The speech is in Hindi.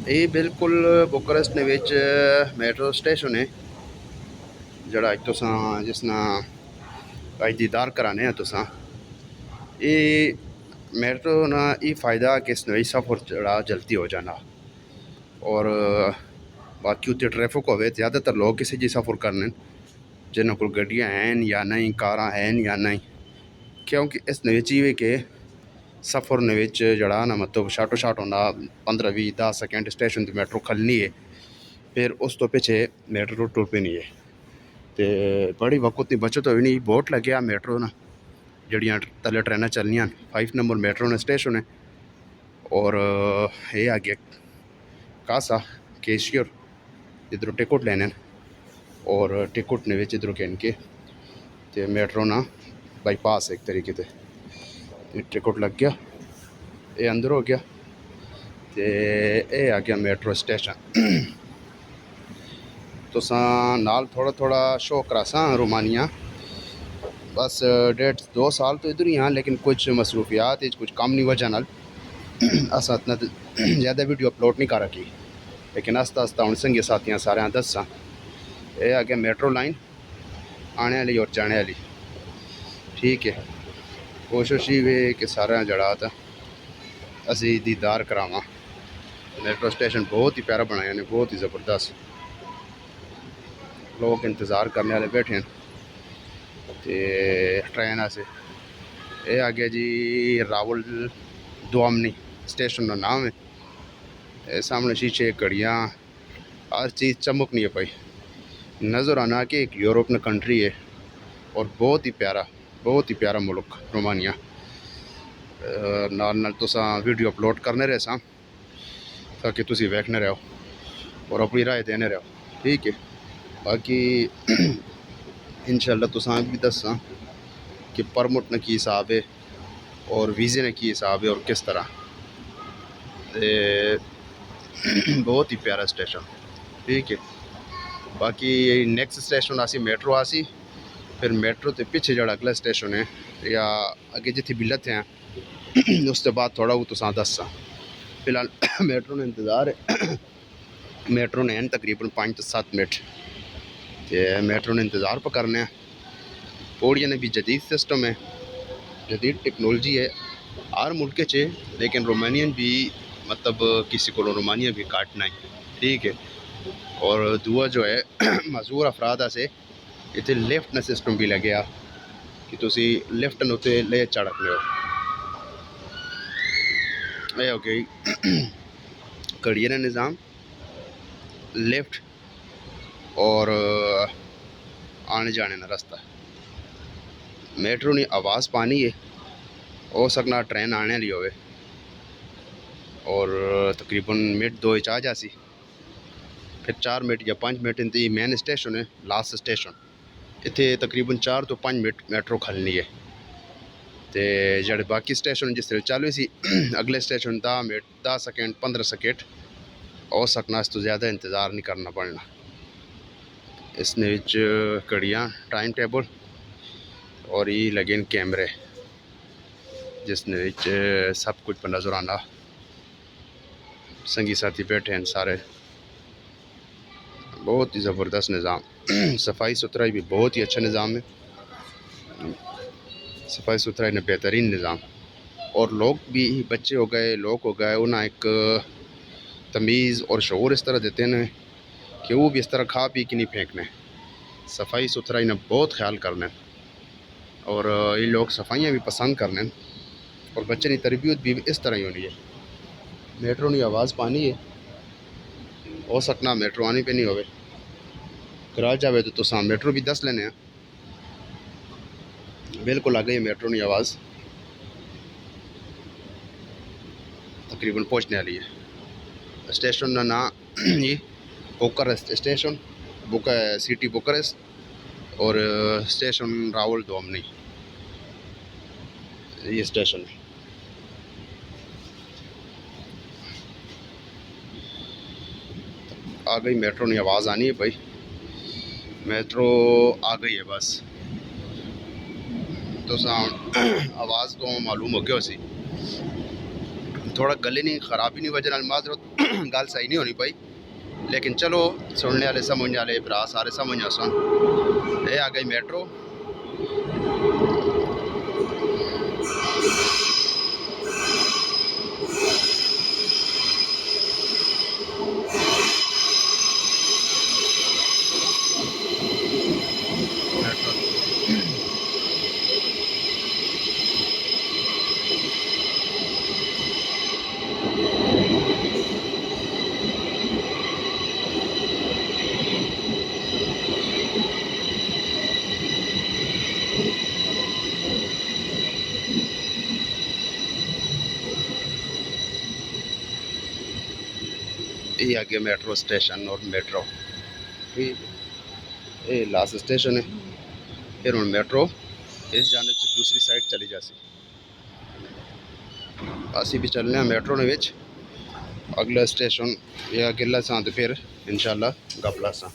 ये बिल्कुल बुकारेस्ट ने विच मेट्रो स्टेशन है जड़ा अज तुसां जिसना अज दीदार कराने तुसां ये मेट्रो ना ये फ़ायदा कि इस नई सफ़र जड़ा जल्दी हो जाना और बाकी उत्ते ट्रैफिक होवे ज़्यादातर लोग किसी जी सफ़र करने जिन्होंने को गड्डियाँ हैं या नहीं कारां हैं या नहीं क्योंकि इस विच ये कि सफ़र ने विच जड़ा ना मतलब शाटो शाट होंदा 15-20-10 सेकंड स्टेशन दी मेट्रो खलनी है फिर उस तो पिछे मेट्रो टुर पैनी है तो बड़ी वक्त की बचत होई नहीं बहुत लग्या मेट्रो ना जड़ियाँ तले ट्रेनां चलनियां 5 नंबर मेट्रो ने स्टेशन है और ये आगे कासा केशियर इधरों टिकट लेने और टिकट ने विच इधरों कहन के ते मेट्रो ना बाईपास एक तरीके से टिकट लग गया ये अंदर हो गया तो ये आ गया मेट्रो स्टेशन तुसा नाल थोड़ा थोड़ा शो करासा रोमानिया बस 1.5-2 साल तो इधर ही हाँ लेकिन कुछ मसरूफियात कुछ कम नहीं वजह नाल असा इतना ज़्यादा वीडियो अपलोड नहीं कर रखी लेकिन आस्ता आस्ता हूँ संगी साथियाँ सारे दसा ये आ गया मेट्रो लाइन आने वाली और जाने वाली ठीक है कोशिश ही कि सारे जड़ा था असी दीदार करावा मेट्रो स्टेशन बहुत ही प्यारा बनाया ने बहुत ही ज़बरदस्त लोग इंतज़ार करने वाले बैठे हैं तो ट्रेन से ये आ गया जी रावल दुआमनी स्टेशन का नाम है सामने शीशे घड़ियाँ हर चीज़ चमक नहीं है पाई नज़र आना कि एक यूरोपियन कंट्री है और बहुत ही प्यारा मुल्क रोमानिया नाल तुसा वीडियो अपलोड करने रहे सा ताकि तुसी वेखने रहो और अपनी राय देने रहो ठीक है बाकी इंशाल्लाह तुसा भी दसा कि परमिट ने की हिसाब है और वीज़े ने की हिसाब है और किस तरह बहुत ही प्यारा स्टेशन ठीक है बाकी नेक्स्ट स्टेशन आसी मेट्रो आसी फिर मेट्रो के पीछे जड़ा अगला स्टेशन है या अगे जिथे बिलत हैं उसके बाद थोड़ा वो तुसा दसा फिलहाल मेट्रो ने इंतज़ार है मेट्रो ने तकरीबन 5-7 मिनट तो मेट्रो ने इंतज़ार पर करने पौड़ियाँ ने भी जदीद सिस्टम है जदीद टेक्नोलॉजी है हर मुल्क च लेकिन रोमानियन भी मतलब किसी को रोमानिया भी काटना है ठीक है और दुआ जो है मजूर अफराद से इतने लिफ्ट ने सिस्टम भी लगे कि तुसी लिफ्ट उत्ते ले चढ़कने हो गई घड़िया ने निज़ाम लिफ्ट और आने जाने का रास्ता मेट्रो ने आवाज़ पानी है हो सकना ट्रेन आने वाली होवे और तकरीबन मिनट 2 आ जासी फिर 4 मिनट या 5 मिनट इंती मेन स्टेशन है लास्ट स्टेशन इतने तकरीबन 4 तो 5 मिनट मेट्रो खलनी है तो जड़े बाकी स्टेशन जिस तरह चालू सी अगले स्टेशन 10 मिनट 10 सेकेंड 15 सेकेंड हो सकना इस तो ज़्यादा इंतज़ार नहीं करना पड़ना इसने घड़ियाँ टाइम टेबल और ये लगे कैमरे जिसने सब कुछ पर नज़र आना संगी साथी बैठे हैं सारे बहुत ही ज़बरदस्त निज़ाम सफाई सुथराई भी बहुत ही अच्छा निज़ाम है सफाई सुथराई ने बेहतरीन निज़ाम और लोग भी बच्चे हो गए लोग हो गए उन्हें एक तमीज़ और शऊर इस तरह देते हैं कि वो भी इस तरह खा पी के नहीं फेंकने सफाई सुथराई ने बहुत ख्याल करने और ये लोग सफाइयाँ भी पसंद करने और बच्चे की तरबियत भी इस तरह ही होनी है मेट्रो की आवाज़ पानी है हो सकना मेट्रो आने पे नहीं होवे करा जावे तो तुसा मेट्रो भी दस लेने बिल्कुल आ गई मेट्रो की आवाज़ तकरीबन पहुँचने वाली है स्टेशन का ना ये बुकारेस्ट स्टेशन सिटी बुकारेस्ट और स्टेशन रावल दुआमनी ये स्टेशन है आ गई मेट्रो की आवाज़ आनी है भाई मेट्रो आ गई है बस तो आवाज़ तो मालूम हो गया उसी थोड़ा गले नहीं ख़राबी नहीं वजह माजरत गल सही नहीं होनी पाई, लेकिन चलो सुनने वाले समझने वाले भरा सारे समझ सन। ये आ गई मेट्रो। ये आगे मेट्रो स्टेशन और मेट्रो ठीक, ये लास्ट स्टेशन है। फिर हम मेट्रो इस जाने से दूसरी साइड चली जासी। असी भी चलने मेट्रो ने विच अगला स्टेशन या अगला सा, फिर इंशाल्लाह गपला सा।